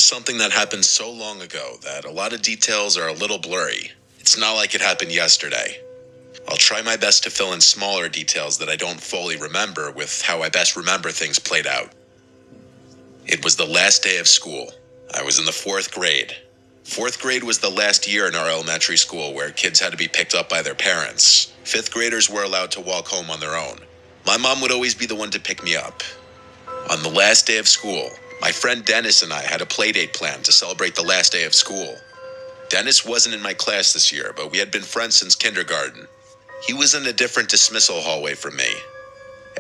something that happened so long ago that a lot of details are a little blurry. It's not like it happened yesterday. I'll try my best to fill in smaller details that I don't fully remember with how I best remember things played out. It was the last day of school. I was in the 4th grade. 4th grade was the last year in our elementary school where kids had to be picked up by their parents. 5th graders were allowed to walk home on their own. My mom would always be the one to pick me up. On the last day of school, my friend Dennis and I had a playdate planned to celebrate the last day of school. Dennis wasn't in my class this year, but we had been friends since kindergarten. He was in a different dismissal hallway from me.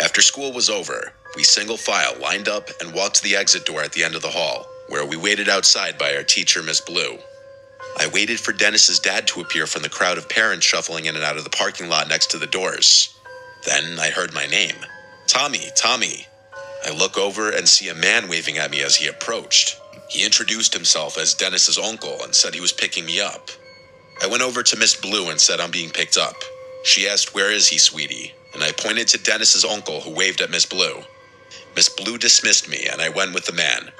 After school was over, we single file lined up and walked to the exit door at the end of the hall, where we waited outside by our teacher, Miss Blue. I waited for Dennis's dad to appear from the crowd of parents shuffling in and out of the parking lot next to the doors. Then I heard my name. Tommy, Tommy. I look over and see a man waving at me as he approached. He introduced himself as Dennis's uncle and said he was picking me up. I went over to Miss Blue and said I'm being picked up. She asked, "Where is he, sweetie?" And I pointed to Dennis's uncle who waved at Miss Blue. Miss Blue dismissed me and I went with the man.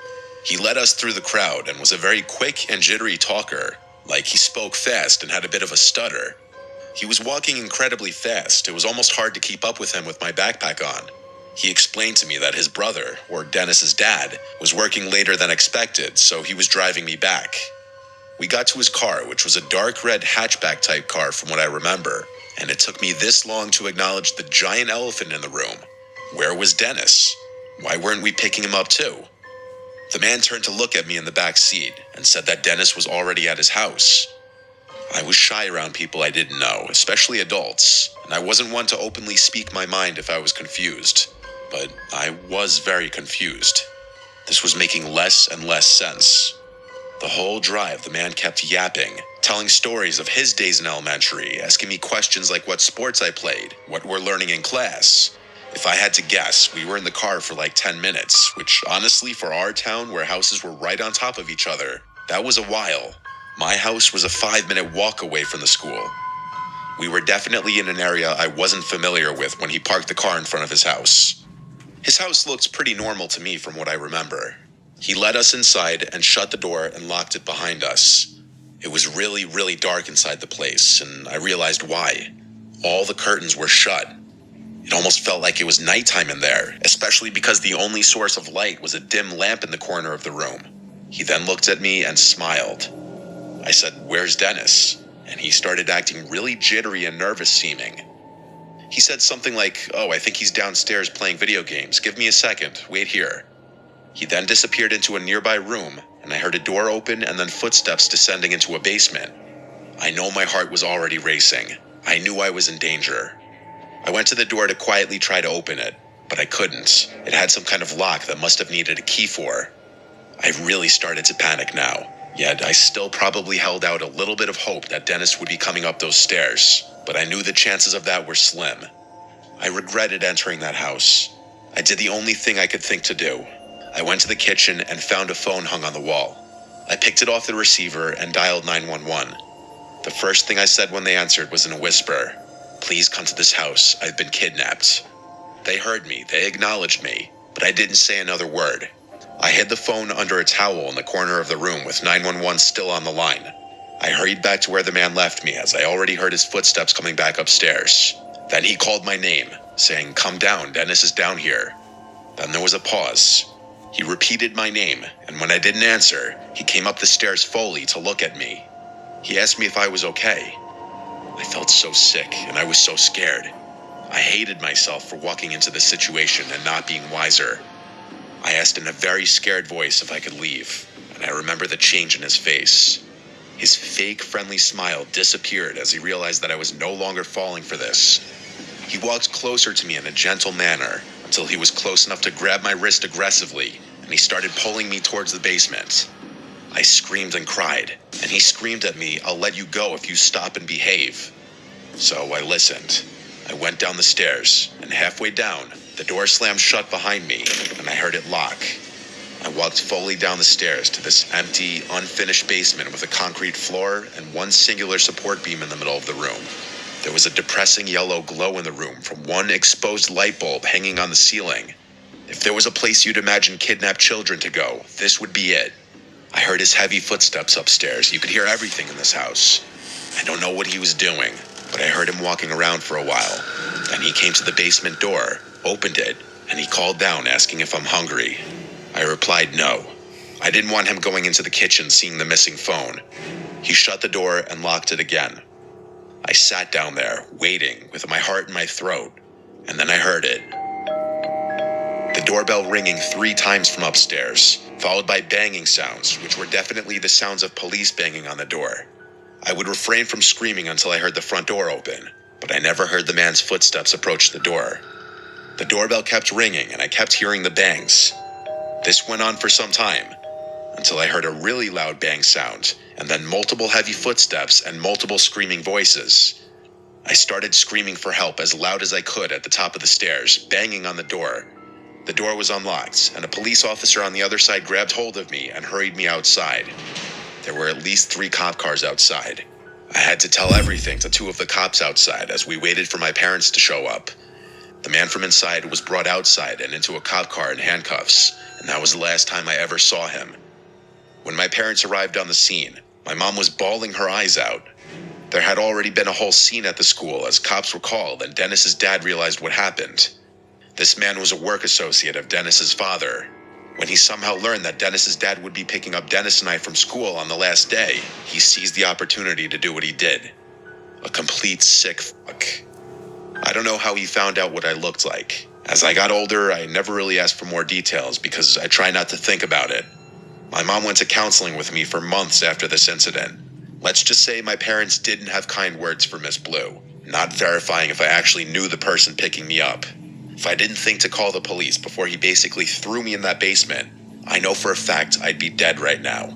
He led us through the crowd and was a very quick and jittery talker, like he spoke fast and had a bit of a stutter. He was walking incredibly fast. It was almost hard to keep up with him with my backpack on. He explained to me that his brother, or Dennis's dad, was working later than expected, so he was driving me back. We got to his car, which was a dark red hatchback type car from what I remember, and it took me this long to acknowledge the giant elephant in the room. Where was Dennis? Why weren't we picking him up too? The man turned to look at me in the back seat and said that Dennis was already at his house. I was shy around people I didn't know, especially adults, and I wasn't one to openly speak my mind if I was confused. But I was very confused. This was making less and less sense. The whole drive, the man kept yapping, telling stories of his days in elementary, asking me questions like what sports I played, what we're learning in class. If I had to guess, we were in the car for like 10 minutes, which honestly for our town where houses were right on top of each other, that was a while. My house was a 5-minute walk away from the school. We were definitely in an area I wasn't familiar with when he parked the car in front of his house. His house looked pretty normal to me from what I remember. He led us inside and shut the door and locked it behind us. It was really, really dark inside the place, and I realized why. All the curtains were shut. It almost felt like it was nighttime in there, especially because the only source of light was a dim lamp in the corner of the room. He then looked at me and smiled. I said, "Where's Dennis?" And he started acting really jittery and nervous seeming. He said something like, "Oh, I think he's downstairs playing video games. Give me a second. Wait here." He then disappeared into a nearby room, and I heard a door open and then footsteps descending into a basement. I know my heart was already racing. I knew I was in danger. I went to the door to quietly try to open it, but I couldn't. It had some kind of lock that must have needed a key for. I really started to panic now, yet I still probably held out a little bit of hope that Dennis would be coming up those stairs, but I knew the chances of that were slim. I regretted entering that house. I did the only thing I could think to do. I went to the kitchen and found a phone hung on the wall. I picked it off the receiver and dialed 911. The first thing I said when they answered was in a whisper, "Please come to this house. I've been kidnapped." They heard me, they acknowledged me, but I didn't say another word. I hid the phone under a towel in the corner of the room with 911 still on the line. I hurried back to where the man left me as I already heard his footsteps coming back upstairs. Then he called my name, saying, "Come down, Dennis is down here." Then there was a pause. He repeated my name, and when I didn't answer, he came up the stairs fully to look at me. He asked me if I was okay. I felt so sick, and I was so scared. I hated myself for walking into this situation and not being wiser. I asked in a very scared voice if I could leave, and I remember the change in his face. His fake friendly smile disappeared as he realized that I was no longer falling for this. He walked closer to me in a gentle manner until he was close enough to grab my wrist aggressively, and he started pulling me towards the basement. I screamed and cried, and he screamed at me, "I'll let you go if you stop and behave." So I listened. I went down the stairs, and halfway down, the door slammed shut behind me, and I heard it lock. I walked fully down the stairs to this empty, unfinished basement with a concrete floor and one singular support beam in the middle of the room. There was a depressing yellow glow in the room from one exposed light bulb hanging on the ceiling. If there was a place you'd imagine kidnapped children to go, this would be it. I heard his heavy footsteps upstairs. You could hear everything in this house. I don't know what he was doing, but I heard him walking around for a while. Then he came to the basement door, opened it, and he called down asking if I'm hungry. I replied no. I didn't want him going into the kitchen seeing the missing phone. He shut the door and locked it again. I sat down there, waiting, with my heart in my throat, and then I heard it. The doorbell ringing 3 times from upstairs, followed by banging sounds, which were definitely the sounds of police banging on the door. I would refrain from screaming until I heard the front door open, but I never heard the man's footsteps approach the door. The doorbell kept ringing, and I kept hearing the bangs. This went on for some time, until I heard a really loud bang sound, and then multiple heavy footsteps and multiple screaming voices. I started screaming for help as loud as I could at the top of the stairs, banging on the door. The door was unlocked, and a police officer on the other side grabbed hold of me and hurried me outside. There were at least 3 cop cars outside. I had to tell everything to 2 of the cops outside as we waited for my parents to show up. The man from inside was brought outside and into a cop car in handcuffs, and that was the last time I ever saw him. When my parents arrived on the scene, my mom was bawling her eyes out. There had already been a whole scene at the school as cops were called and Dennis's dad realized what happened. This man was a work associate of Dennis's father. When he somehow learned that Dennis's dad would be picking up Dennis and I from school on the last day, he seized the opportunity to do what he did. A complete sick fuck. I don't know how he found out what I looked like. As I got older, I never really asked for more details because I try not to think about it. My mom went to counseling with me for months after this incident. Let's just say my parents didn't have kind words for Miss Blue, not verifying if I actually knew the person picking me up. If I didn't think to call the police before he basically threw me in that basement, I know for a fact I'd be dead right now.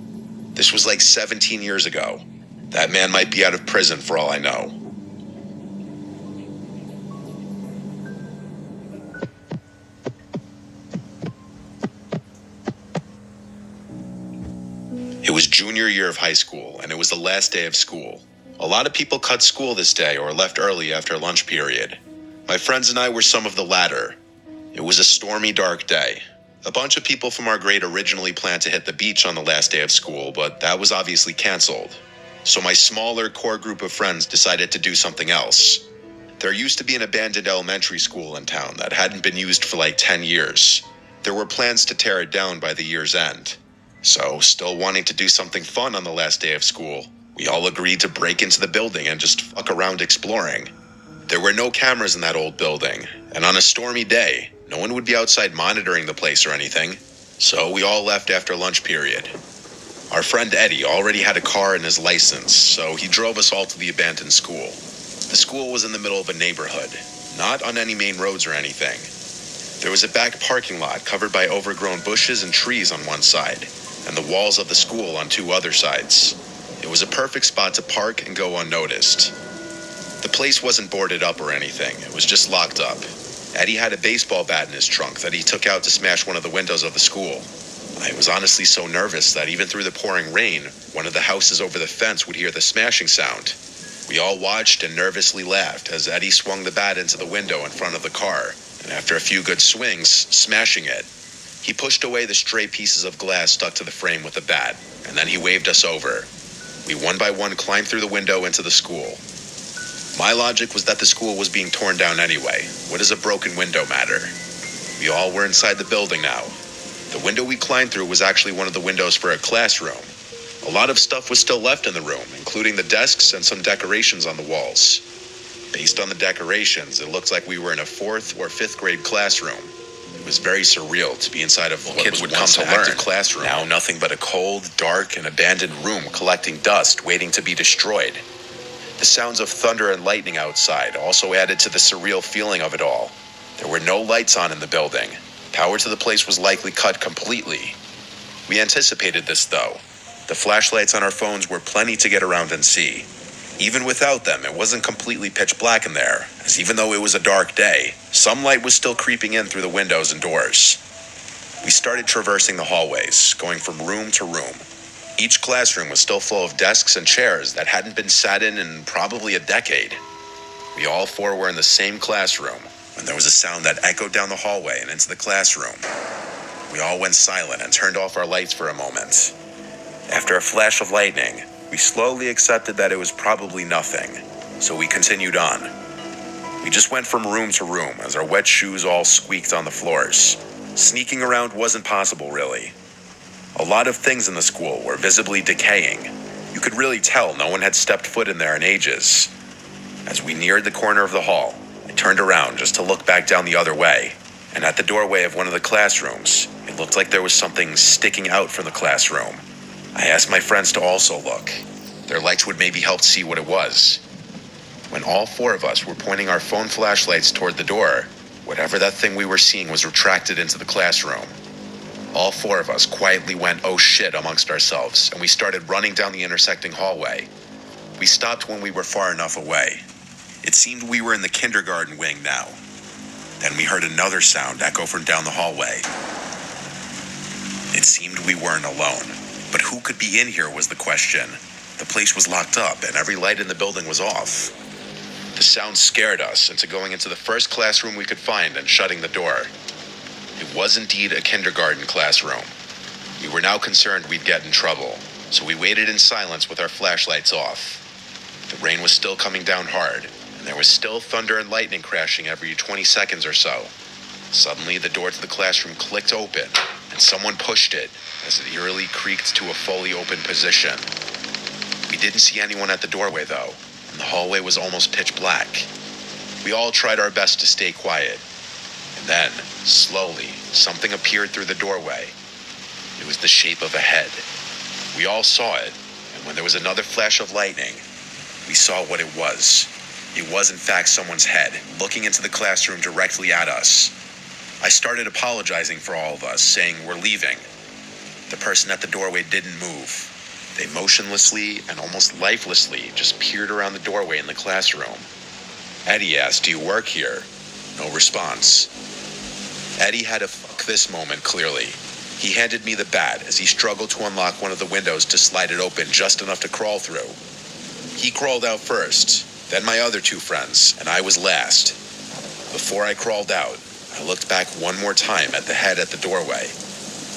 This was like 17 years ago. That man might be out of prison for all I know. It was junior year of high school, and it was the last day of school. A lot of people cut school this day or left early after lunch period. My friends and I were some of the latter. It was a stormy, dark day. A bunch of people from our grade originally planned to hit the beach on the last day of school, but that was obviously canceled. So my smaller core group of friends decided to do something else. There used to be an abandoned elementary school in town that hadn't been used for like 10 years. There were plans to tear it down by the year's end. So, still wanting to do something fun on the last day of school, we all agreed to break into the building and just fuck around exploring. There were no cameras in that old building, and on a stormy day, no one would be outside monitoring the place or anything, so we all left after lunch period. Our friend Eddie already had a car and his license, so he drove us all to the abandoned school. The school was in the middle of a neighborhood, not on any main roads or anything. There was a back parking lot covered by overgrown bushes and trees on one side, and the walls of the school on 2 other sides. It was a perfect spot to park and go unnoticed. The place wasn't boarded up or anything, it was just locked up. Eddie had a baseball bat in his trunk that he took out to smash one of the windows of the school. I was honestly so nervous that even through the pouring rain, one of the houses over the fence would hear the smashing sound. We all watched and nervously laughed as Eddie swung the bat into the window in front of the car, and after a few good swings, smashing it. He pushed away the stray pieces of glass stuck to the frame with the bat, and then he waved us over. We one by one climbed through the window into the school. My logic was that the school was being torn down anyway. What does a broken window matter? We all were inside the building now. The window we climbed through was actually one of the windows for a classroom. A lot of stuff was still left in the room, including the desks and some decorations on the walls. Based on the decorations, it looked like we were in a 4th or 5th grade classroom. It was very surreal to be inside of what kids would once come to learn. Classroom. Now nothing but a cold, dark, and abandoned room collecting dust, waiting to be destroyed. The sounds of thunder and lightning outside also added to the surreal feeling of it all. There were no lights on in the building. Power to the place was likely cut completely. We anticipated this though. The flashlights on our phones were plenty to get around and see. Even without them, it wasn't completely pitch black in there, as even though it was a dark day, some light was still creeping in through the windows and doors. We started traversing the hallways, going from room to room. Each classroom was still full of desks and chairs that hadn't been sat in probably a decade. We all 4 were in the same classroom when there was a sound that echoed down the hallway and into the classroom. We all went silent and turned off our lights for a moment. After a flash of lightning, we slowly accepted that it was probably nothing, so we continued on. We just went from room to room as our wet shoes all squeaked on the floors. Sneaking around wasn't possible, really. A lot of things in the school were visibly decaying. You could really tell no one had stepped foot in there in ages. As we neared the corner of the hall, I turned around just to look back down the other way, and at the doorway of one of the classrooms, it looked like there was something sticking out from the classroom. I asked my friends to also look. Their lights would maybe help see what it was. When all four of us were pointing our phone flashlights toward the door, whatever that thing we were seeing was retracted into the classroom. All four of us quietly went, "Oh shit," amongst ourselves, and we started running down the intersecting hallway. We stopped when we were far enough away. It seemed we were in the kindergarten wing now. Then we heard another sound echo from down the hallway. It seemed we weren't alone, but who could be in here was the question. The place was locked up and every light in the building was off. The sound scared us into going into the first classroom we could find and shutting the door. It was indeed a kindergarten classroom. We were now concerned we'd get in trouble, so we waited in silence with our flashlights off. The rain was still coming down hard, and there was still thunder and lightning crashing every 20 seconds or so. Suddenly, the door to the classroom clicked open, and someone pushed it as it eerily creaked to a fully open position. We didn't see anyone at the doorway, though, and the hallway was almost pitch black. We all tried our best to stay quiet. And then, slowly, something appeared through the doorway. It was the shape of a head. We all saw it, and when there was another flash of lightning, we saw what it was. It was in fact someone's head, looking into the classroom directly at us. I started apologizing for all of us, saying we're leaving. The person at the doorway didn't move. They motionlessly and almost lifelessly just peered around the doorway in the classroom. Eddie asked, "Do you work here?" No response. Eddie had a fuck this moment clearly. He handed me the bat as he struggled to unlock one of the windows to slide it open just enough to crawl through. He crawled out first, then my other two friends, and I was last. Before I crawled out, I looked back one more time at the head at the doorway.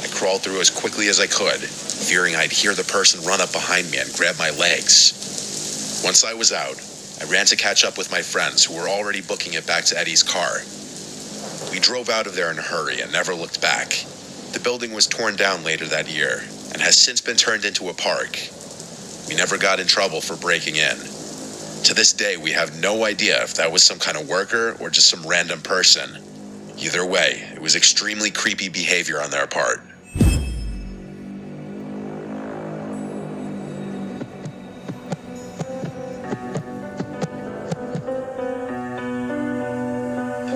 I crawled through as quickly as I could, fearing I'd hear the person run up behind me and grab my legs. Once I was out, I ran to catch up with my friends who were already booking it back to Eddie's car. We drove out of there in a hurry and never looked back. The building was torn down later that year and has since been turned into a park. We never got in trouble for breaking in. To this day, we have no idea if that was some kind of worker or just some random person. Either way, it was extremely creepy behavior on their part.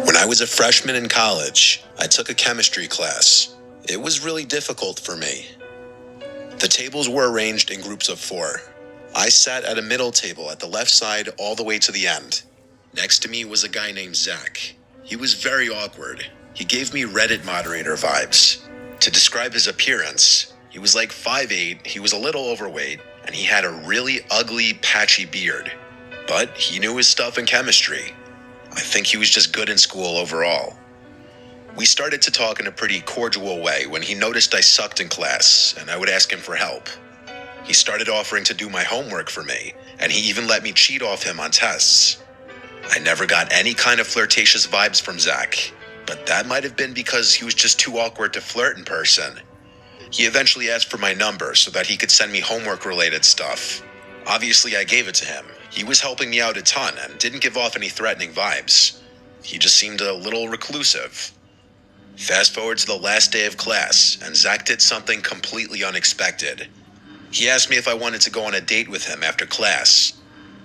When I was a freshman in college, I took a chemistry class. It was really difficult for me. The tables were arranged in groups of 4. I sat at a middle table at the left side all the way to the end. Next to me was a guy named Zach. He was very awkward. He gave me Reddit moderator vibes. To describe his appearance, he was like 5'8", he was a little overweight, and he had a really ugly, patchy beard. But he knew his stuff in chemistry. I think he was just good in school overall. We started to talk in a pretty cordial way when he noticed I sucked in class, and I would ask him for help. He started offering to do my homework for me, and he even let me cheat off him on tests. I never got any kind of flirtatious vibes from Zach, but that might have been because he was just too awkward to flirt in person. He eventually asked for my number so that he could send me homework-related stuff. Obviously, I gave it to him. He was helping me out a ton and didn't give off any threatening vibes. He just seemed a little reclusive. Fast forward to the last day of class, and Zach did something completely unexpected. He asked me if I wanted to go on a date with him after class.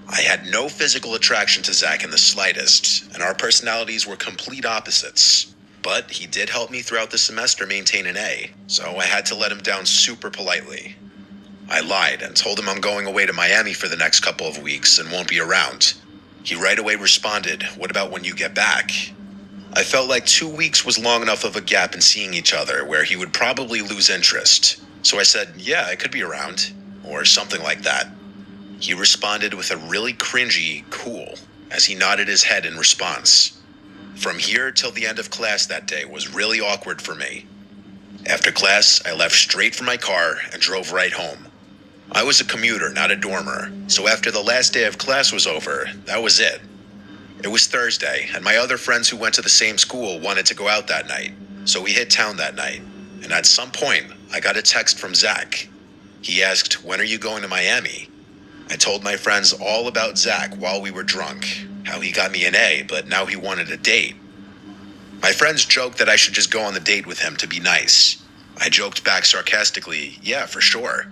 I had no physical attraction to Zach in the slightest, and our personalities were complete opposites. But he did help me throughout the semester maintain an A, so I had to let him down super politely. I lied and told him I'm going away to Miami for the next couple of weeks and won't be around. He right away responded, "What about when you get back?" I felt like 2 weeks was long enough of a gap in seeing each other where he would probably lose interest. So I said, "Yeah, I could be around," or something like that. He responded with a really cringy, "Cool," as he nodded his head in response. From here till the end of class that day was really awkward for me. After class, I left straight for my car and drove right home. I was a commuter, not a dormer, so after the last day of class was over, that was it. It was Thursday, and my other friends who went to the same school wanted to go out that night, so we hit town that night. And at some point, I got a text from Zach. He asked, "When are you going to Miami?" I told my friends all about Zach while we were drunk, how he got me an A, but now he wanted a date. My friends joked that I should just go on the date with him to be nice. I joked back sarcastically, "Yeah, for sure."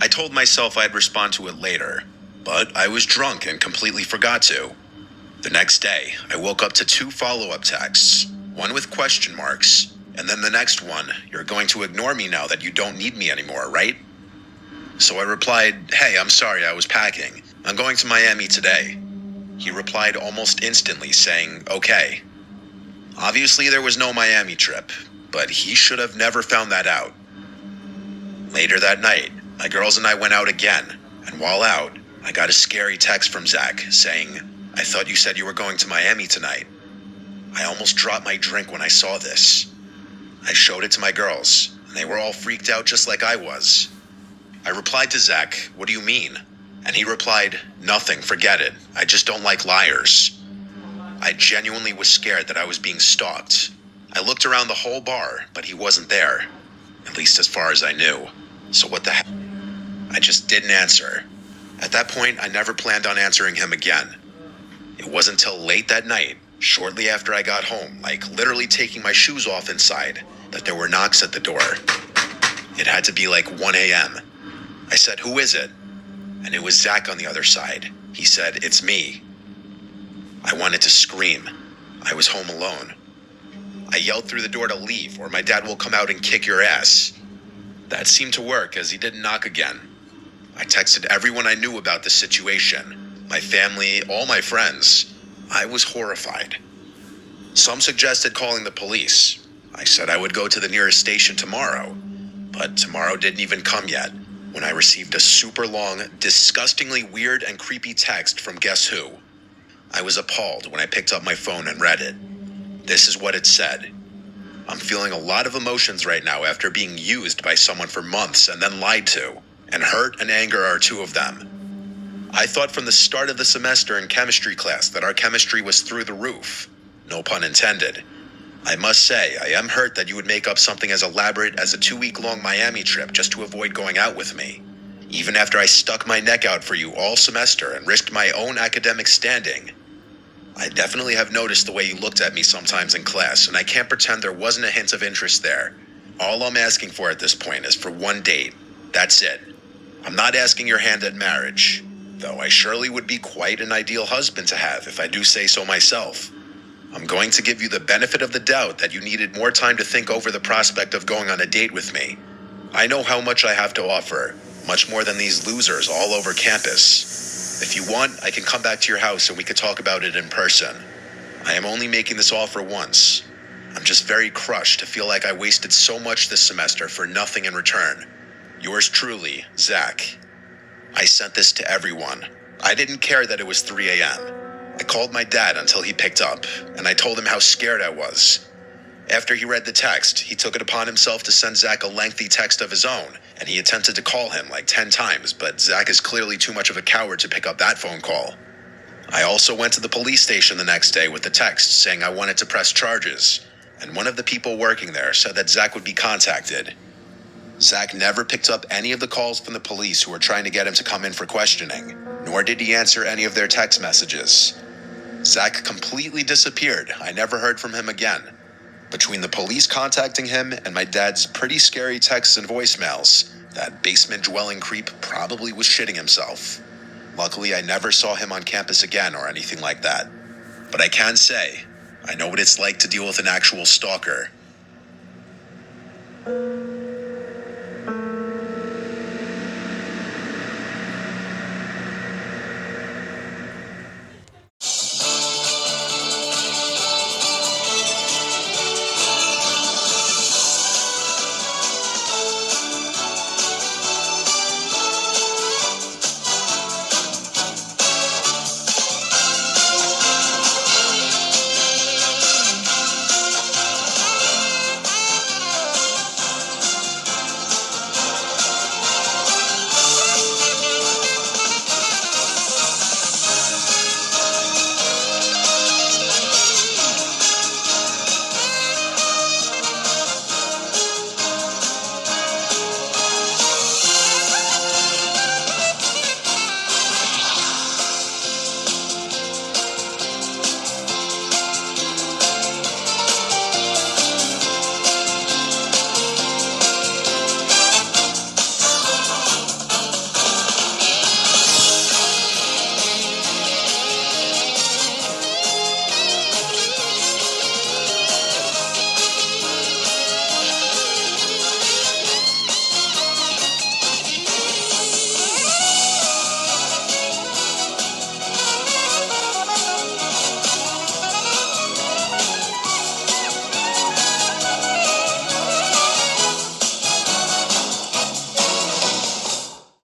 I told myself I'd respond to it later, but I was drunk and completely forgot to. The next day, I woke up to 2 follow-up texts, one with question marks, and then the next one, "You're going to ignore me now that you don't need me anymore, right?" So I replied, "Hey, I'm sorry, I was packing. I'm going to Miami today." He replied almost instantly saying, "Okay." Obviously there was no Miami trip, but he should have never found that out. Later that night, my girls and I went out again, and while out, I got a scary text from Zach saying, "I thought you said you were going to Miami tonight." I almost dropped my drink when I saw this. I showed it to my girls, and they were all freaked out just like I was. I replied to Zach, "What do you mean?" And he replied, "Nothing, forget it. I just don't like liars." I genuinely was scared that I was being stalked. I looked around the whole bar, but he wasn't there, at least as far as I knew. So what the heck? I just didn't answer. At that point, I never planned on answering him again. It wasn't until late that night, shortly after I got home, like literally taking my shoes off inside, that there were knocks at the door. It had to be like 1 a.m. I said, "Who is it?" And it was Zach on the other side. He said, "It's me." I wanted to scream. I was home alone. I yelled through the door to leave, or my dad will come out and kick your ass. That seemed to work, as he didn't knock again. I texted everyone I knew about the situation, my family, all my friends. I was horrified. Some suggested calling the police. I said I would go to the nearest station tomorrow, but tomorrow didn't even come yet, when I received a super long, disgustingly weird and creepy text from guess who? I was appalled when I picked up my phone and read it. This is what it said. "I'm feeling a lot of emotions right now after being used by someone for months and then lied to, and hurt and anger are 2 of them. I thought from the start of the semester in chemistry class that our chemistry was through the roof. No pun intended. I must say, I am hurt that you would make up something as elaborate as a 2-week-long Miami trip just to avoid going out with me. Even after I stuck my neck out for you all semester and risked my own academic standing. I definitely have noticed the way you looked at me sometimes in class, and I can't pretend there wasn't a hint of interest there. All I'm asking for at this point is for 1 date. That's it. I'm not asking your hand at marriage, though I surely would be quite an ideal husband to have if I do say so myself. I'm going to give you the benefit of the doubt that you needed more time to think over the prospect of going on a date with me. I know how much I have to offer, much more than these losers all over campus. If you want, I can come back to your house and we could talk about it in person. I am only making this offer once. I'm just very crushed to feel like I wasted so much this semester for nothing in return. Yours truly, Zach." I sent this to everyone. I didn't care that it was 3 a.m. I called my dad until he picked up, and I told him how scared I was. After he read the text, he took it upon himself to send Zach a lengthy text of his own, and he attempted to call him like 10 times, but Zach is clearly too much of a coward to pick up that phone call. I also went to the police station the next day with the text saying I wanted to press charges, and one of the people working there said that Zach would be contacted. Zach never picked up any of the calls from the police who were trying to get him to come in for questioning, nor did he answer any of their text messages. Zach completely disappeared. I never heard from him again. Between the police contacting him and my dad's pretty scary texts and voicemails, that basement-dwelling creep probably was shitting himself. Luckily, I never saw him on campus again or anything like that. But I can say, I know what it's like to deal with an actual stalker.